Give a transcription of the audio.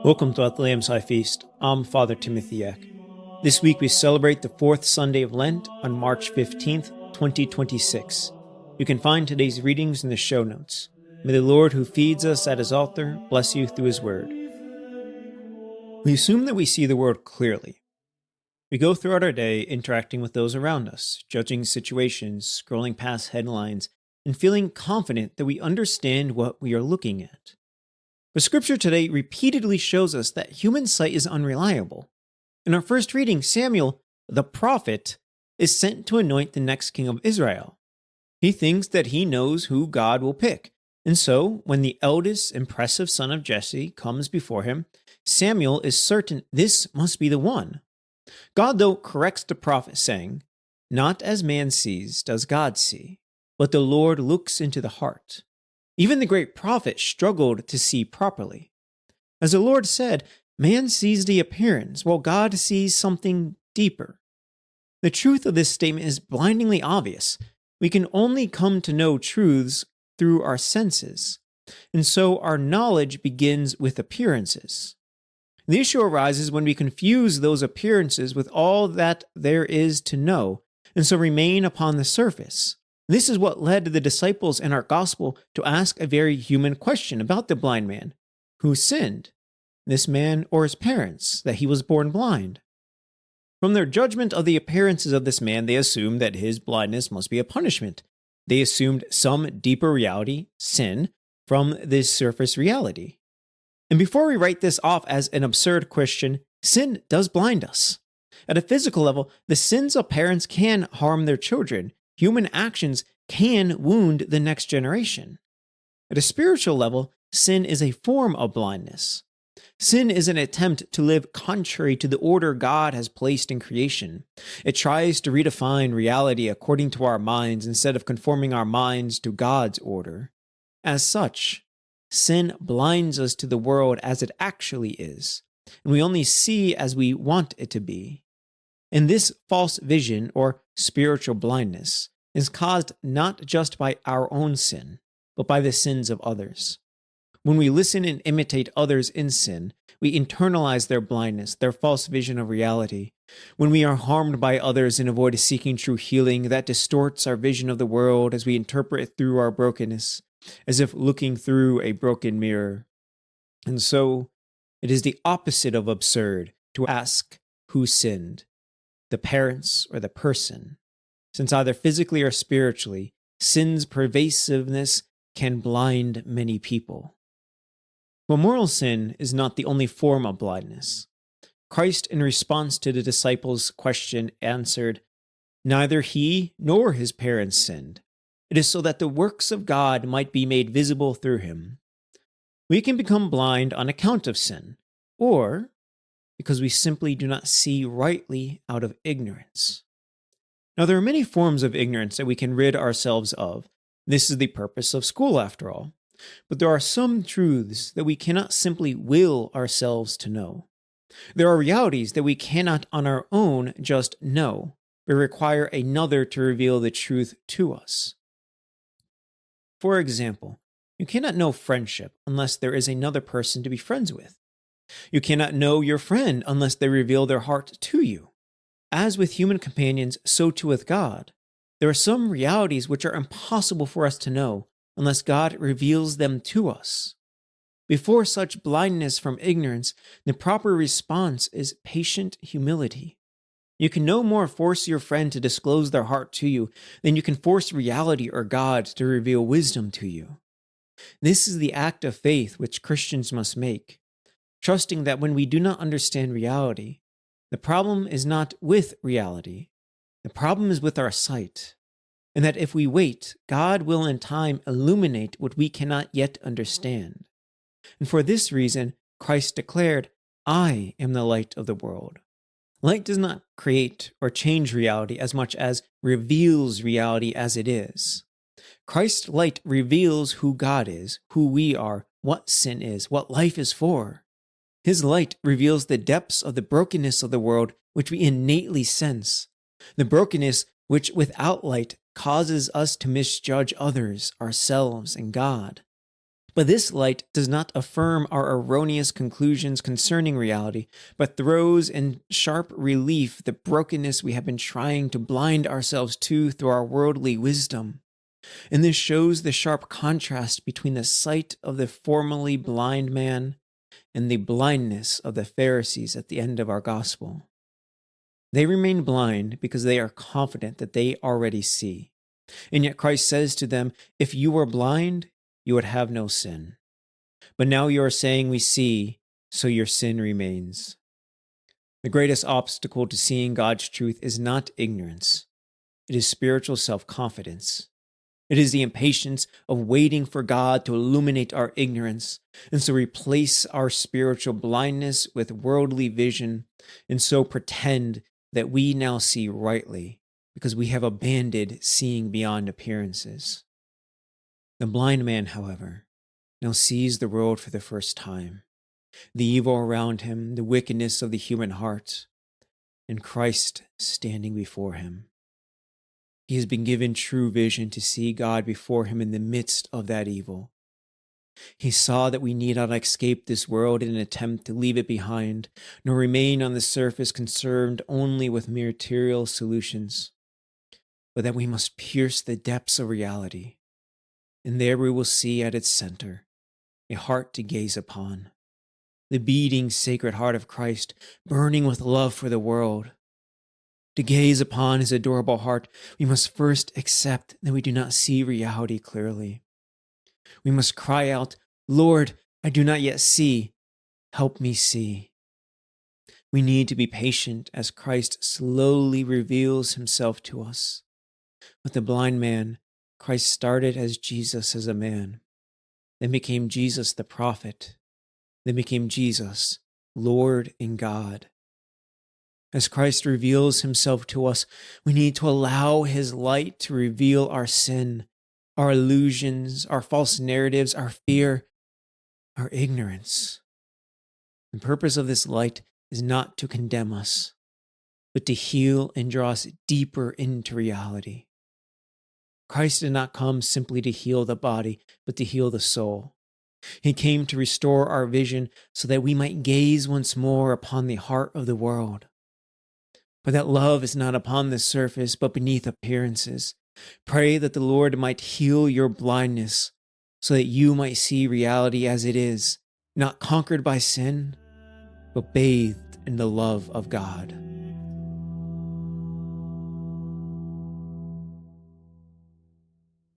Welcome to the Lamb's High Feast. I'm Father Timothy Eck. This week we celebrate the fourth Sunday of Lent on March 15th, 2026. You can find today's readings in the show notes. May the Lord who feeds us at his altar bless you through his word. We assume that we see the world clearly. We go throughout our day interacting with those around us, judging situations, scrolling past headlines, and feeling confident that we understand what we are looking at. But Scripture today repeatedly shows us that human sight is unreliable. In our first reading, Samuel, the prophet, is sent to anoint the next king of Israel. He thinks that he knows who God will pick, and so when the eldest, impressive son of Jesse comes before him, Samuel is certain this must be the one. God, though, corrects the prophet, saying, "Not as man sees does God see, but the Lord looks into the heart." Even the great prophet struggled to see properly. As the Lord said, man sees the appearance, while God sees something deeper. The truth of this statement is blindingly obvious. We can only come to know truths through our senses, and so our knowledge begins with appearances. The issue arises when we confuse those appearances with all that there is to know, and so remain upon the surface. This is what led the disciples in our gospel to ask a very human question about the blind man. Who sinned, this man or his parents, that he was born blind? From their judgment of the appearances of this man, they assumed that his blindness must be a punishment. They assumed some deeper reality, sin, from this surface reality. And before we write this off as an absurd question, sin does blind us. At a physical level, the sins of parents can harm their children. Human actions can wound the next generation. At a spiritual level, sin is a form of blindness. Sin is an attempt to live contrary to the order God has placed in creation. It tries to redefine reality according to our minds instead of conforming our minds to God's order. As such, sin blinds us to the world as it actually is, and we only see as we want it to be. And this false vision, or spiritual blindness, is caused not just by our own sin, but by the sins of others. When we listen and imitate others in sin, we internalize their blindness, their false vision of reality. When we are harmed by others and avoid seeking true healing, that distorts our vision of the world as we interpret it through our brokenness, as if looking through a broken mirror. And so, it is the opposite of absurd to ask who sinned, the parents or the person, since either physically or spiritually, sin's pervasiveness can blind many people. But moral sin is not the only form of blindness. Christ, in response to the disciples' question, answered, "Neither he nor his parents sinned. It is so that the works of God might be made visible through him." We can become blind on account of sin, or because we simply do not see rightly out of ignorance. Now, there are many forms of ignorance that we can rid ourselves of. This is the purpose of school, after all. But there are some truths that we cannot simply will ourselves to know. There are realities that we cannot on our own just know, but require another to reveal the truth to us. For example, you cannot know friendship unless there is another person to be friends with. You cannot know your friend unless they reveal their heart to you. As with human companions, so too with God. There are some realities which are impossible for us to know unless God reveals them to us. Before such blindness from ignorance, the proper response is patient humility. You can no more force your friend to disclose their heart to you than you can force reality or God to reveal wisdom to you. This is the act of faith which Christians must make, trusting that when we do not understand reality, the problem is not with reality, the problem is with our sight, and that if we wait, God will in time illuminate what we cannot yet understand. And for this reason, Christ declared, "I am the light of the world." Light does not create or change reality as much as reveals reality as it is. Christ's light reveals who God is, who we are, what sin is, what life is for. His light reveals the depths of the brokenness of the world which we innately sense, the brokenness which without light causes us to misjudge others, ourselves, and God. But this light does not affirm our erroneous conclusions concerning reality, but throws in sharp relief the brokenness we have been trying to blind ourselves to through our worldly wisdom. And this shows the sharp contrast between the sight of the formerly blind man and the blindness of the Pharisees at the end of our gospel. They remain blind because they are confident that they already see. And yet Christ says to them, if you were blind, you would have no sin. But now you are saying we see, so your sin remains. The greatest obstacle to seeing God's truth is not ignorance. It is spiritual self-confidence. It is the impatience of waiting for God to illuminate our ignorance, and so replace our spiritual blindness with worldly vision, and so pretend that we now see rightly, because we have abandoned seeing beyond appearances. The blind man, however, now sees the world for the first time, the evil around him, the wickedness of the human heart, and Christ standing before him. He has been given true vision to see God before him in the midst of that evil. He saw that we need not escape this world in an attempt to leave it behind, nor remain on the surface concerned only with material solutions, but that we must pierce the depths of reality, and there we will see at its center a heart to gaze upon, the beating sacred heart of Christ burning with love for the world. To gaze upon his adorable heart, we must first accept that we do not see reality clearly. We must cry out, Lord, I do not yet see. Help me see. We need to be patient as Christ slowly reveals himself to us. With the blind man, Christ started as Jesus as a man, then became Jesus the prophet, then became Jesus, Lord and God. As Christ reveals himself to us, we need to allow his light to reveal our sin, our illusions, our false narratives, our fear, our ignorance. The purpose of this light is not to condemn us, but to heal and draw us deeper into reality. Christ did not come simply to heal the body, but to heal the soul. He came to restore our vision so that we might gaze once more upon the heart of the world. For that love is not upon the surface, but beneath appearances. Pray that the Lord might heal your blindness, so that you might see reality as it is, not conquered by sin, but bathed in the love of God.